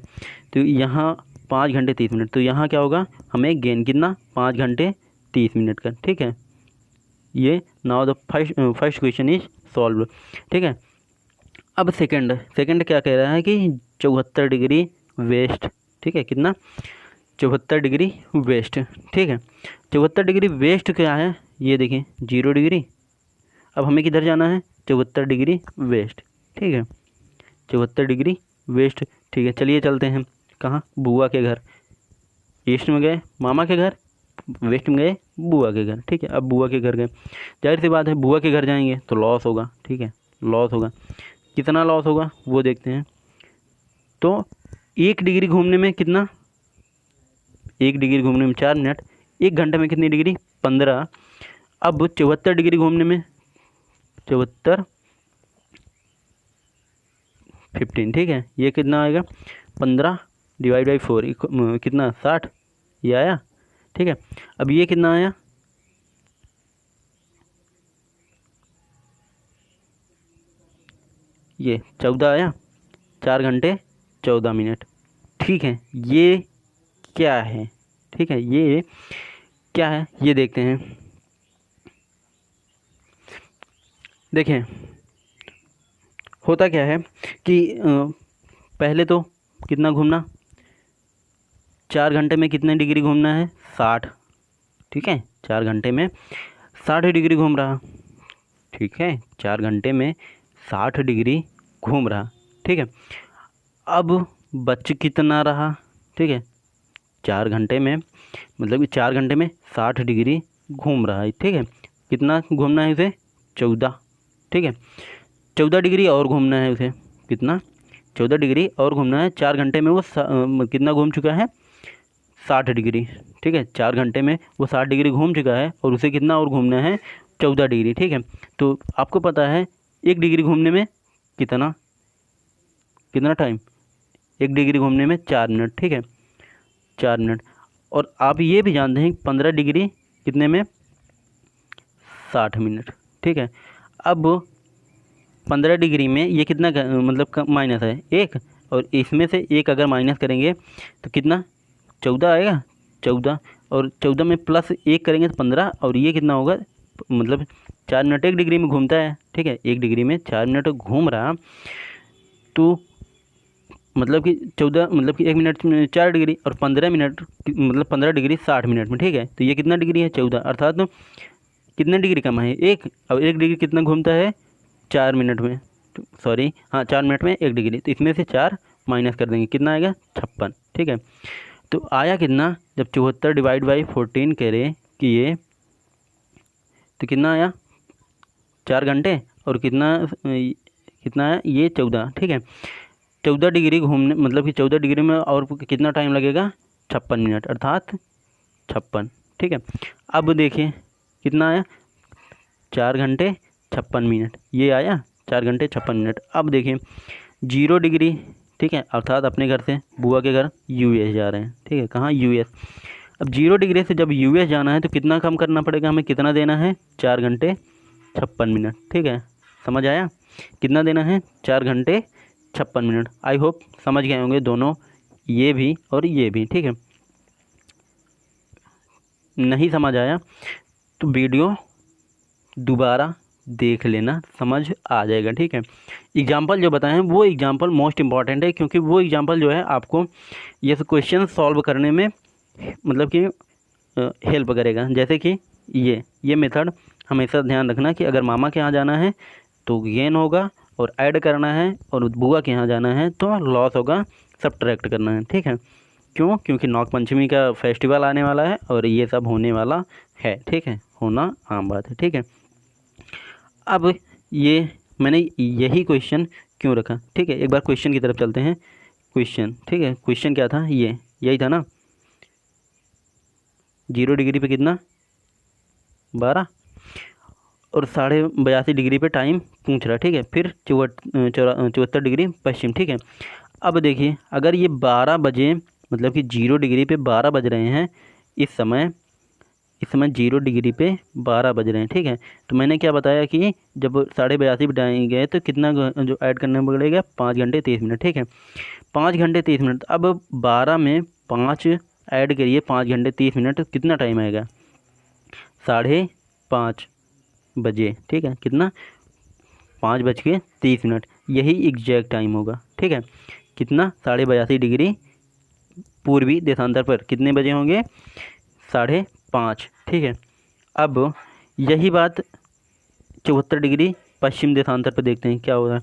तो यहाँ 5 घंटे 30 मिनट, तो यहाँ क्या होगा हमें गेन कितना 5 घंटे 30 मिनट का, ठीक है। ये now the first question is solve, ठीक है। अब सेकंड क्या कह रहा है कि 74 डिग्री वेस्ट, ठीक है। कितना 74 डिग्री वेस्ट, ठीक है। 74 डिग्री वेस्ट क्या है, ये देखें 0 डिग्री। अब हमें किधर जाना है 74 डिग्री वेस्ट, ठीक है। 74 डिग्री वेस्ट, ठीक है। चलिए चलते हैं कहाँ, बुआ के घर। ईस्ट में गए मामा के घर, वेस्ट में गए बुआ के घर, ठीक है। अब बुआ के घर गए, जाहिर सी बात है बुआ के घर जाएंगे तो लॉस होगा, ठीक है। लॉस होगा, कितना लॉस होगा वो देखते हैं। तो 1 डिग्री घूमने में कितना, 1 डिग्री घूमने में 4 मिनट, 1 घंटे में कितनी डिग्री 15। अब 74 डिग्री घूमने में 74 15, ठीक है। ये कितना आएगा 15 डिवाइड बाई 4 कितना 60, ये आया, ठीक है। अब ये कितना आया, ये 14 आया, 4 घंटे 14 मिनट, ठीक है। ये क्या है, ठीक है, ये क्या है ये देखते हैं। देखें होता क्या है कि पहले तो कितना घूमना, 4 घंटे में कितने डिग्री घूमना है 60, ठीक है। 4 घंटे में 60 डिग्री घूम रहा, ठीक है। 4 घंटे में 60 डिग्री घूम रहा, ठीक है। अब बच कितना रहा, ठीक है। 4 घंटे में मतलब कि 4 घंटे में 60 डिग्री घूम रहा है, ठीक है। कितना घूमना है उसे 14, ठीक है। 14 डिग्री और घूमना है उसे, कितना 14 डिग्री और घूमना है। 4 घंटे में वो कितना घूम चुका है 60 डिग्री, ठीक है। 4 घंटे में वो 60 डिग्री घूम चुका है और उसे कितना और घूमना है 14 डिग्री, ठीक है। तो आपको पता है 1 डिग्री घूमने में कितना कितना टाइम, 1 डिग्री घूमने में 4 मिनट, ठीक है। 4 मिनट। और आप ये भी जानते हैं 15 डिग्री कितने में 60 मिनट, ठीक है। अब 15 डिग्री में ये कितना मतलब माइनस है 1, और इसमें से 1 अगर माइनस करेंगे तो कितना 14 आएगा, 14, और 14 में प्लस 1 करेंगे तो 15, और ये कितना होगा मतलब 4 मिनट 1 डिग्री में घूमता है, ठीक है। 1 डिग्री में 4 मिनट घूम रहा, तो मतलब कि 14 मतलब कि 1 मिनट में 4 डिग्री, और 15 मिनट मतलब 15 डिग्री 60 मिनट में, ठीक है। तो ये कितना डिग्री है 14, अर्थात तो कितने डिग्री कम है 1। अब 1 डिग्री कितना घूमता है 4 मिनट में, सॉरी हाँ 4 मिनट में 1 डिग्री, तो इसमें से 4 माइनस कर देंगे, कितना आएगा 56, ठीक है। तो आया कितना, जब 74 डिवाइड बाई 14 करें कि ये, तो कितना आया 4 घंटे, और कितना आया ये 14, ठीक है। 14 डिग्री घूमने मतलब कि 14 डिग्री में और कितना टाइम लगेगा 56 मिनट, अर्थात 56, ठीक है। अब देखिए कितना आया 4 घंटे 56 मिनट, ये आया 4 घंटे 56 मिनट। अब देखिए 0 डिग्री, ठीक है, अर्थात अपने घर से बुआ के घर यूएस जा रहे हैं, ठीक है, कहाँ, यूएस। अब 0 डिग्री से जब यूएस जाना है तो कितना कम करना पड़ेगा हमें, कितना देना है, 4 घंटे 56 मिनट, ठीक है, समझ आया, कितना देना है, 4 घंटे 56 मिनट। आई होप समझ गए होंगे दोनों, ये भी और ये भी, ठीक है। नहीं समझ आया तो वीडियो दोबारा देख लेना, समझ आ जाएगा, ठीक है। एग्जाम्पल जो बताएं वो एग्जाम्पल मोस्ट इम्पॉर्टेंट है, क्योंकि वो एग्जाम्पल जो है आपको ये क्वेश्चन सॉल्व करने में मतलब कि हेल्प करेगा। जैसे कि ये मेथड हमेशा ध्यान रखना कि अगर मामा के यहाँ जाना है तो गेन होगा और ऐड करना है, और बुआ के यहाँ जाना है तो लॉस होगा, सब्ट्रैक्ट करना है, ठीक है। क्यों, क्योंकि नाग पंचमी का फेस्टिवल आने वाला है और ये सब होने वाला है, ठीक है, होना आम बात है, ठीक है। अब ये मैंने यही क्वेश्चन क्यों रखा, ठीक है, एक बार क्वेश्चन की तरफ चलते हैं। क्वेश्चन, ठीक है, क्वेश्चन क्या था, यही था ना, 0 डिग्री पे कितना, 12, और 82.5 डिग्री पे टाइम पूछ रहा है, ठीक है। फिर 74 डिग्री पश्चिम, ठीक है। अब देखिए अगर ये 12 बजे, मतलब कि 0 डिग्री पे 12 बज रहे हैं इस समय 0 डिग्री पे 12 बज रहे हैं, ठीक है। तो मैंने क्या बताया कि जब 82.5 बताएंगे तो कितना जो ऐड करने पड़ेगा, 5 घंटे 30 मिनट, ठीक है, 5 घंटे 30 मिनट। अब 12 में 5 ऐड करिए, 5 घंटे 30 मिनट, कितना टाइम आएगा, 5:30 बजे, ठीक है, कितना, 5:30, यही एग्जैक्ट टाइम होगा, ठीक है। कितना, 82.5 डिग्री पूर्वी देशांतर पर कितने बजे होंगे, 5:30, ठीक है। अब यही बात 74 डिग्री पश्चिम देशांतर पर देखते हैं क्या होगा।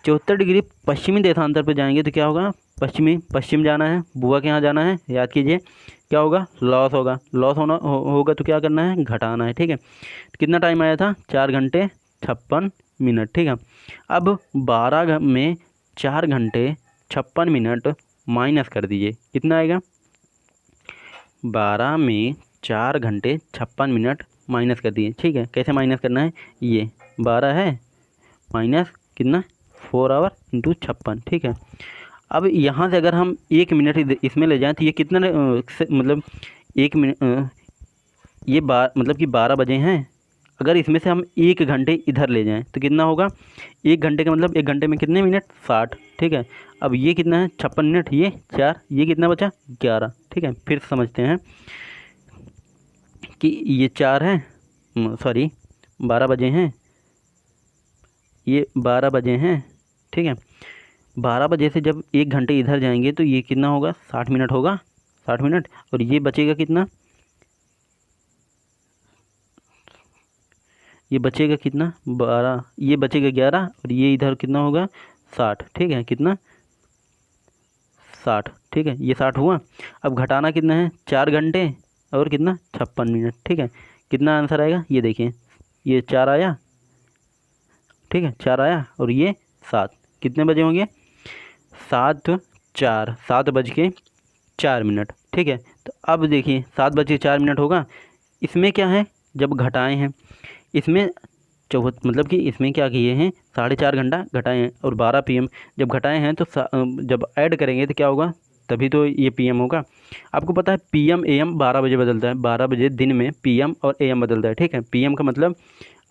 74 डिग्री पश्चिमी देशांतर पर जाएंगे तो क्या होगा, पश्चिम जाना है, बुआ के यहाँ जाना है, याद कीजिए क्या होगा, लॉस होगा, लॉस होगा तो क्या करना है, घटाना है, ठीक है। तो कितना टाइम आया था, 4 घंटे 56 मिनट, ठीक है। अब 12 में 4 घंटे 56 मिनट माइनस कर दीजिए, कितना आएगा, 12 में 4 घंटे 56 मिनट माइनस कर दिए, ठीक है। कैसे माइनस करना है, ये 12 है माइनस कितना, 4 आवर इंटू 56, ठीक है। अब यहाँ से अगर हम 1 मिनट इसमें ले जाएं तो ये कितना मतलब 1 मिनट, ये मतलब कि 12 बजे हैं, अगर इसमें से हम 1 घंटे इधर ले जाएं तो कितना होगा, 1 घंटे का मतलब 1 घंटे में कितने मिनट, 60, ठीक है। अब ये कितना है, 56 मिनट, ये 4, ये कितना बचा, 11, ठीक है। फिर समझते हैं कि ये 4 है, सॉरी 12 बजे हैं, ये 12 बजे हैं, ठीक है। 12 बजे से जब 1 घंटे इधर जाएंगे तो ये कितना होगा, 60 मिनट होगा, 60 मिनट, और ये बचेगा कितना, ये बचेगा कितना, 12, ये बचेगा 11, और ये इधर कितना होगा, 60, ठीक है, कितना, 60, ठीक है, ये 60 हुआ। अब घटाना कितना है, 4 घंटे और कितना, 56 मिनट, ठीक है। कितना आंसर आएगा, ये देखिए, ये 4 आया, ठीक है, 4 आया, और ये 7, कितने बजे होंगे, 7:04 ठीक है। तो अब देखिए 7:04 होगा, इसमें क्या है, जब घटाए हैं इसमें मतलब कि इसमें क्या किए हैं, 4.5 घंटा घटाए हैं, और 12 PM जब घटाए हैं तो जब ऐड करेंगे तो क्या होगा, तभी तो ये PM होगा। आपको पता है PM AM 12 बजे बदलता है, 12 बजे दिन में PM और AM बदलता है, ठीक है। PM का मतलब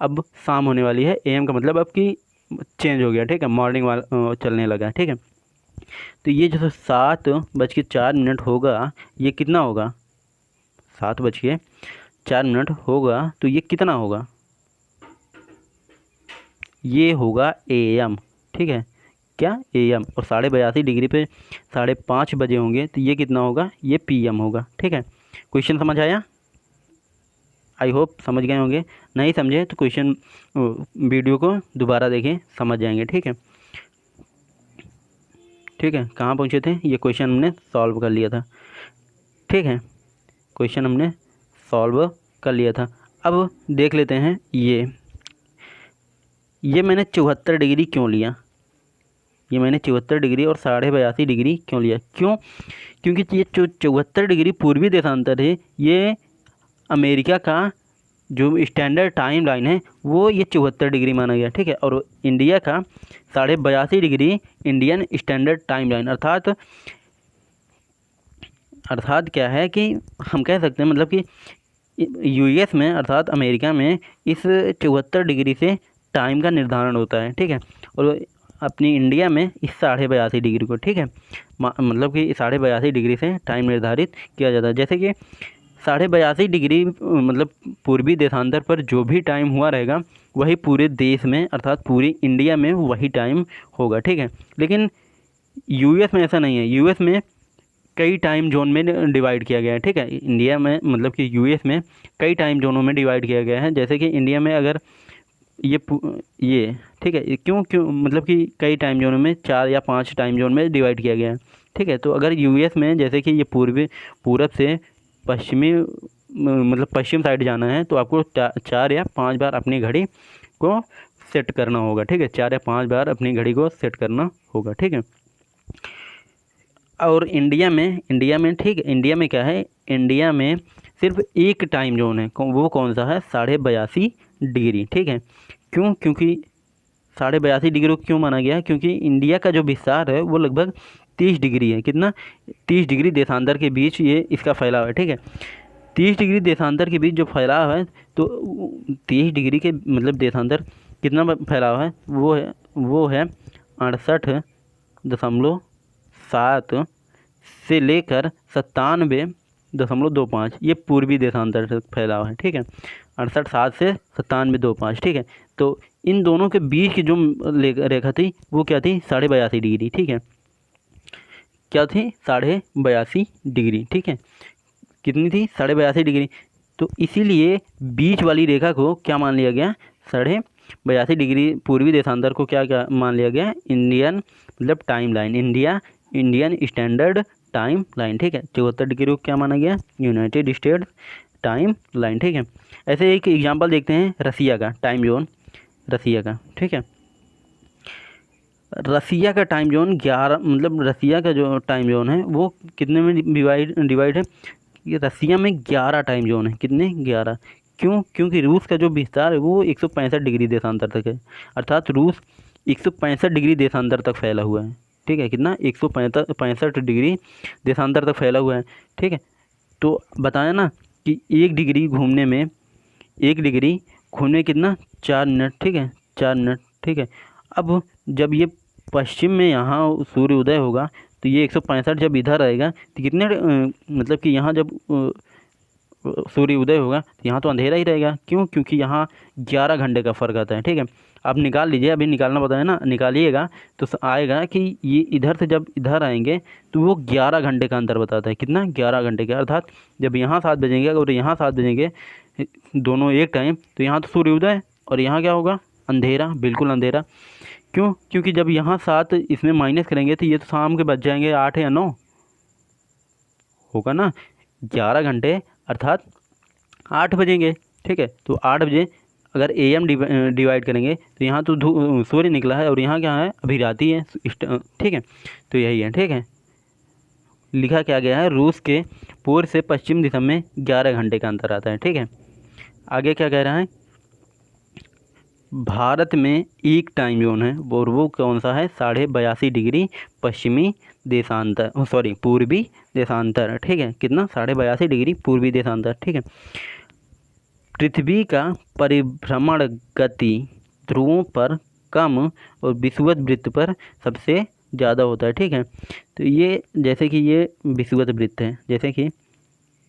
अब शाम होने वाली है, AM का मतलब अब की चेंज हो गया, ठीक है, मॉर्निंग वाला चलने लगा, ठीक है। तो ये जो 7:04 होगा, ये कितना होगा, 7:04 होगा, तो ये कितना होगा, ये होगा AM, ठीक है, क्या, AM, और 82.5 डिग्री पे 5:30 बजे होंगे तो ये कितना होगा, ये PM होगा, ठीक है। क्वेश्चन समझ आया, आई होप समझ गए होंगे, नहीं समझे तो क्वेश्चन वीडियो को दोबारा देखें, समझ जाएंगे, ठीक है। ठीक है, कहाँ पहुँचे थे, ये क्वेश्चन हमने सॉल्व कर लिया था, ठीक है, क्वेश्चन हमने सॉल्व कर लिया था। अब देख लेते हैं ये मैंने 74 डिग्री क्यों लिया, ये मैंने 74 डिग्री और 82.5 डिग्री क्यों लिया, क्योंकि ये जो 74 डिग्री पूर्वी देशांतर है, ये अमेरिका का जो स्टैंडर्ड टाइम लाइन है वो ये 74 डिग्री माना गया, ठीक है। और इंडिया का 82.5 degree Indian standard time line, अर्थात क्या है कि हम कह सकते हैं मतलब कि यूएस में अर्थात अमेरिका में इस 74 डिग्री से टाइम का निर्धारण होता है, ठीक है। और अपनी इंडिया में इस 82.5 डिग्री को, ठीक है, मतलब कि 82.5 डिग्री से टाइम निर्धारित किया जाता है। जैसे कि 82.5 डिग्री मतलब पूर्वी देशांतर पर जो भी टाइम हुआ रहेगा वही पूरे देश में अर्थात पूरी इंडिया में वही टाइम होगा, ठीक है। लेकिन यूएस में ऐसा नहीं है। यूएस में कई टाइम जोन में डिवाइड किया गया है, ठीक है। इंडिया में मतलब कि यूएस में कई टाइम जोनों में डिवाइड किया गया है। जैसे कि इंडिया में अगर ये ठीक है, क्यों क्यों मतलब कि कई टाइम जोनों में 4 या 5 टाइम जोन में डिवाइड किया गया है, ठीक है। तो अगर यूएस में जैसे कि ये पूरब से पश्चिमी मतलब पश्चिम साइड जाना है तो आपको 4 या 5 बार अपनी घड़ी को सेट करना होगा, ठीक है। 4 या 5 बार अपनी घड़ी को सेट करना होगा, ठीक है। और इंडिया में ठीक है, इंडिया में क्या है, इंडिया में सिर्फ एक टाइम जोन है, वो कौन सा है, 82.5 डिग्री, ठीक है। क्यों, क्योंकि 82.5 डिग्री को क्यों माना गया है, क्योंकि इंडिया का जो विस्तार है वो लगभग 30 डिग्री है। कितना, 30 डिग्री देशांतर के बीच ये इसका फैलाव है, ठीक है। 30 डिग्री देशांतर के बीच जो फैलाव है, तो 30 डिग्री के मतलब देशांतर कितना फैलाव है, वो है 68.7 से लेकर 97.25, ये पूर्वी देशांतर तक फैलाव है, ठीक है। 68.7 से 97.25, ठीक है। तो इन दोनों के बीच की जो रेखा थी वो क्या थी, 82.5 डिग्री, ठीक है। क्या थी, 82.5 डिग्री, ठीक है। कितनी थी, 82.5 डिग्री। तो इसीलिए बीच वाली रेखा को क्या मान लिया गया, 82.5 डिग्री पूर्वी देशांतर को क्या मान लिया गया, इंडियन मतलब time line, Indian standard time line, ठीक है। 74 डिग्री को क्या माना गया, यूनाइटेड स्टेट्स टाइम लाइन, ठीक है। ऐसे एक एग्जांपल देखते हैं रसिया का टाइम जोन, रसिया का, ठीक है। रसिया का टाइम जोन 11 मतलब रसिया का जो टाइम जोन है वो कितने में डिवाइड है, ये रसिया में 11 टाइम जोन है। कितने, 11। क्यों, क्योंकि रूस का जो विस्तार है वो 165 डिग्री देशांतर तक है, अर्थात रूस 165 डिग्री देशांतर तक फैला हुआ है, ठीक है। कितना, 165 डिग्री देशांतर तक फैला हुआ है, ठीक है। तो बताया ना कि एक डिग्री घूमने कितना, 4 मिनट, ठीक है, 4 मिनट, ठीक है। अब जब ये पश्चिम में यहाँ सूर्य उदय होगा तो ये 165 जब इधर आएगा तो कितने मतलब कि यहाँ जब सूर्य उदय होगा तो यहाँ तो अंधेरा ही रहेगा। क्यों, क्योंकि यहाँ 11 घंटे का फ़र्क आता है, ठीक है। आप निकाल लीजिए, अभी निकालना बताया ना, निकालिएगा तो आएगा कि ये इधर से जब इधर आएंगे तो वो 11 घंटे का अंतर बताता है। कितना, 11 घंटे का, अर्थात जब यहाँ 7 बजेंगे और यहाँ 7 बजेंगे दोनों एक टाइम, तो यहाँ तो सूर्य उदय और यहाँ क्या होगा, अंधेरा, बिल्कुल अंधेरा। क्यों, क्योंकि जब यहाँ 7 इसमें माइनस करेंगे तो ये तो शाम के बज जाएंगे 8 या 9, होगा ना, 11 घंटे अर्थात 8 बजेंगे, ठीक है। तो 8 बजे अगर AM डिवाइड करेंगे तो यहाँ तो सूर्य निकला है और यहाँ क्या है, अभी रात ही है, ठीक है। तो यही है, ठीक है। लिखा क्या गया है, रूस के पूर्व से पश्चिम दिशा में 11 घंटे का अंतर आता है, ठीक है। आगे क्या कह रहा है, भारत में एक टाइम जोन है और वो कौन सा है, 82.5 डिग्री पश्चिमी देशांतर, सॉरी पूर्वी देशांतर, ठीक है। कितना, 82.5 डिग्री पूर्वी देशांतर, ठीक है। पृथ्वी का परिभ्रमण गति ध्रुवों पर कम और विषुवत वृत्त पर सबसे ज़्यादा होता है, ठीक है। तो ये जैसे कि ये विषुवत वृत्त है, जैसे कि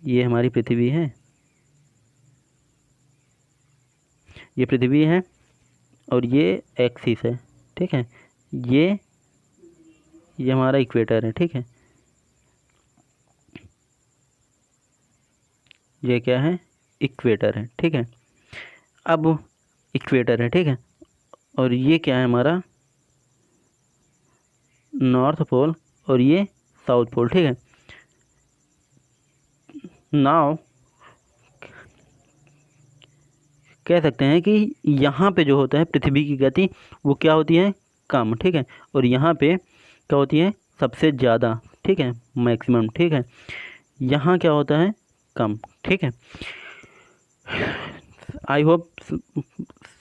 ये हमारी पृथ्वी है, ये पृथ्वी है और ये एक्सिस है, ठीक है। ये हमारा इक्वेटर है, ठीक है। ये क्या है, इक्वेटर है, ठीक है। अब इक्वेटर है, ठीक है, और ये क्या है हमारा नॉर्थ पोल और ये साउथ पोल, ठीक है। नाउ कह सकते हैं कि यहाँ पे जो होता है पृथ्वी की गति वो क्या होती है, कम, ठीक है। और यहाँ पे क्या होती है, सबसे ज़्यादा, ठीक है, मैक्सिमम, ठीक है। यहाँ क्या होता है, कम, ठीक है। आई होप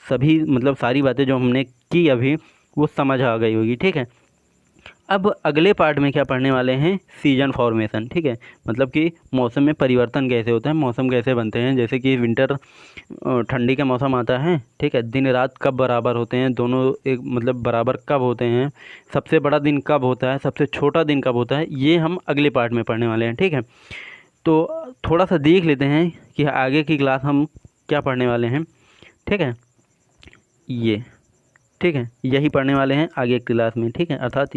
सभी मतलब सारी बातें जो हमने की अभी वो समझ आ गई होगी। ठीक है, अब अगले पार्ट में क्या पढ़ने वाले हैं, सीजन फॉर्मेशन। ठीक है, मतलब कि मौसम में परिवर्तन कैसे होता है, मौसम कैसे बनते हैं। जैसे कि विंटर ठंडी का मौसम आता है। ठीक है, दिन रात कब बराबर होते हैं, दोनों एक मतलब बराबर कब होते हैं, सबसे बड़ा दिन कब होता है, सबसे छोटा दिन कब होता है, ये हम अगले पार्ट में पढ़ने वाले हैं। ठीक है, तो थोड़ा सा देख लेते हैं कि आगे की क्लास हम क्या पढ़ने वाले हैं। ठीक है, ये ठीक है, यही पढ़ने वाले हैं आगे की क्लास में। ठीक है, अर्थात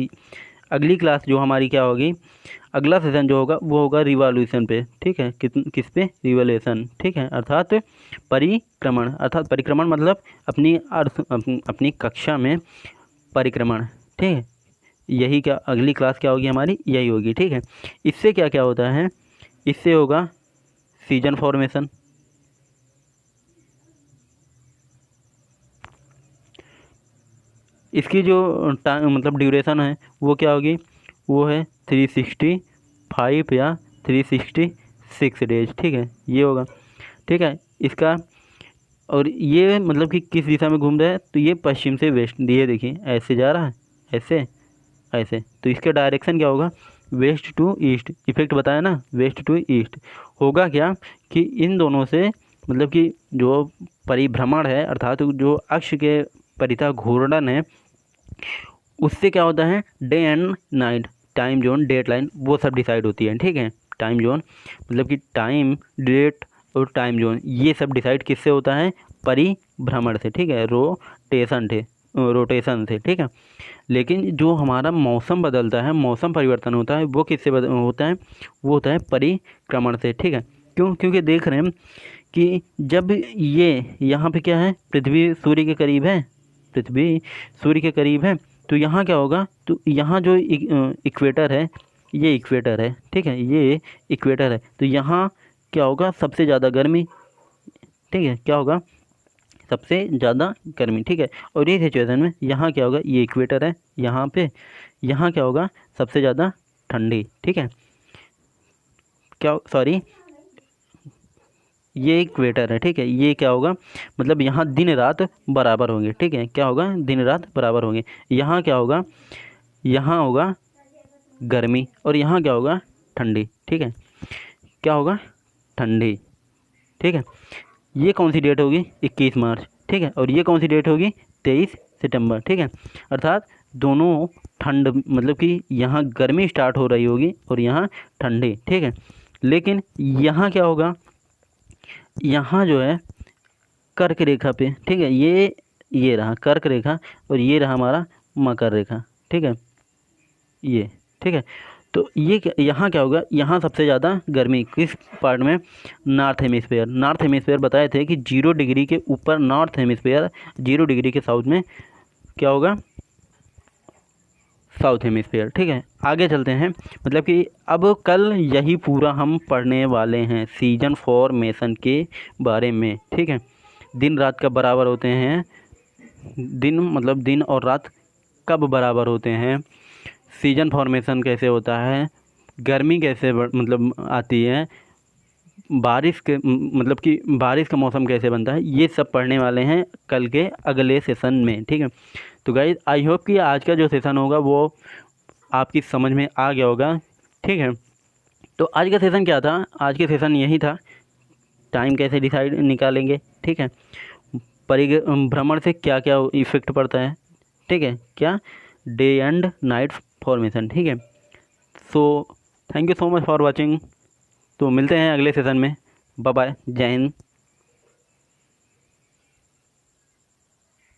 अगली क्लास जो हमारी क्या होगी, अगला सेशन जो होगा वो होगा रिवॉल्यूशन पे। ठीक है, किस पे, रिवॉल्यूशन। ठीक है, अर्थात परिक्रमण। अर्थात परिक्रमण मतलब अपनी कक्षा में परिक्रमण। ठीक है, यही क्या अगली क्लास क्या होगी हमारी, यही होगी। ठीक है, इससे क्या क्या होता है, इससे होगा सीजन फॉर्मेशन, इसकी जो मतलब ड्यूरेशन है वो क्या होगी, वो है 365 या 366 डेज। ठीक है, ये होगा। ठीक है, इसका और ये मतलब कि किस दिशा में घूम रहा है, तो ये पश्चिम से वेस्ट, ये देखिए ऐसे जा रहा है, ऐसे ऐसे, तो इसका डायरेक्शन क्या होगा, वेस्ट टू ईस्ट। इफेक्ट बताया ना, वेस्ट टू ईस्ट। होगा क्या कि इन दोनों से मतलब कि जो परिभ्रमण है अर्थात जो अक्ष के परितः घूर्णन है, उससे क्या होता है, day and night, time zone, date line, वो सब डिसाइड होती है। ठीक है, टाइम जोन मतलब कि टाइम, डेट और टाइम जोन, ये सब डिसाइड किससे होता है, परिभ्रमण से। ठीक है, रोटेशन से। ठीक है, लेकिन जो हमारा मौसम बदलता है, मौसम परिवर्तन होता है, वो किससे होता है, वो होता है परिक्रमण से। ठीक है, क्यों, क्योंकि देख रहे हैं कि जब ये यहाँ पे क्या है, पृथ्वी सूर्य के करीब है, पृथ्वी सूर्य के करीब है, तो यहाँ क्या होगा, तो यहाँ जो इक्वेटर है, ये इक्वेटर है। ठीक है, ये इक्वेटर है, तो यहाँ क्या होगा, सबसे ज़्यादा गर्मी। ठीक है, क्या होगा, सबसे ज़्यादा गर्मी। ठीक है, और ये सिचुएशन में यहाँ क्या होगा, ये इक्वेटर है, यहाँ पे यहाँ क्या होगा, सबसे ज़्यादा ठंडी। ठीक है, क्या, सॉरी, ये इक्वेटर है। ठीक है, ये क्या होगा, मतलब यहाँ दिन रात बराबर होंगे। ठीक है, क्या होगा, दिन रात बराबर होंगे। यहाँ क्या होगा, यहाँ होगा गर्मी और यहाँ क्या होगा, ठंडी। ठीक है, क्या होगा, ठंडी। ठीक है, ये कौन सी डेट होगी, 21 मार्च। ठीक है, और ये कौन सी डेट होगी, 23 सितंबर। ठीक है, अर्थात दोनों ठंड मतलब कि यहाँ गर्मी स्टार्ट हो रही होगी और यहाँ ठंडी। ठीक है, लेकिन यहाँ क्या होगा, यहाँ जो है कर्क रेखा पे। ठीक है, ये रहा कर्क रेखा और ये रहा हमारा मकर रेखा। ठीक है, ये ठीक है, तो ये यहाँ क्या होगा, यहाँ सबसे ज़्यादा गर्मी किस पार्ट में, नॉर्थ हेमिस्फेयर। नॉर्थ हेमिस्फेयर बताए थे कि 0 डिग्री के ऊपर नॉर्थ हेमिस्फेयर, 0 डिग्री के साउथ में क्या होगा, साउथ हेमिस्फेयर। ठीक है, आगे चलते हैं, मतलब कि अब कल यही पूरा हम पढ़ने वाले हैं सीजन फॉर्मेशन के बारे में। ठीक है, दिन रात कब बराबर होते हैं, दिन मतलब दिन और रात कब बराबर होते हैं, सीजन फॉर्मेशन कैसे होता है, गर्मी कैसे मतलब आती है, बारिश के मतलब कि बारिश का मौसम कैसे बनता है, ये सब पढ़ने वाले हैं कल के अगले सेशन में। ठीक है, तो गाइज आई होप कि आज का जो सेशन होगा वो आपकी समझ में आ गया होगा। ठीक है, तो आज का सेशन क्या था, आज के सेशन यही था, टाइम कैसे डिसाइड निकालेंगे। ठीक है, परिभ्रमण से क्या क्या इफेक्ट पड़ता है। ठीक है, क्या, डे एंड नाइट फॉर्मेशन। ठीक है, so thank you so much for watching. तो मिलते हैं अगले सेशन में। बाय बाय, जय हिंद।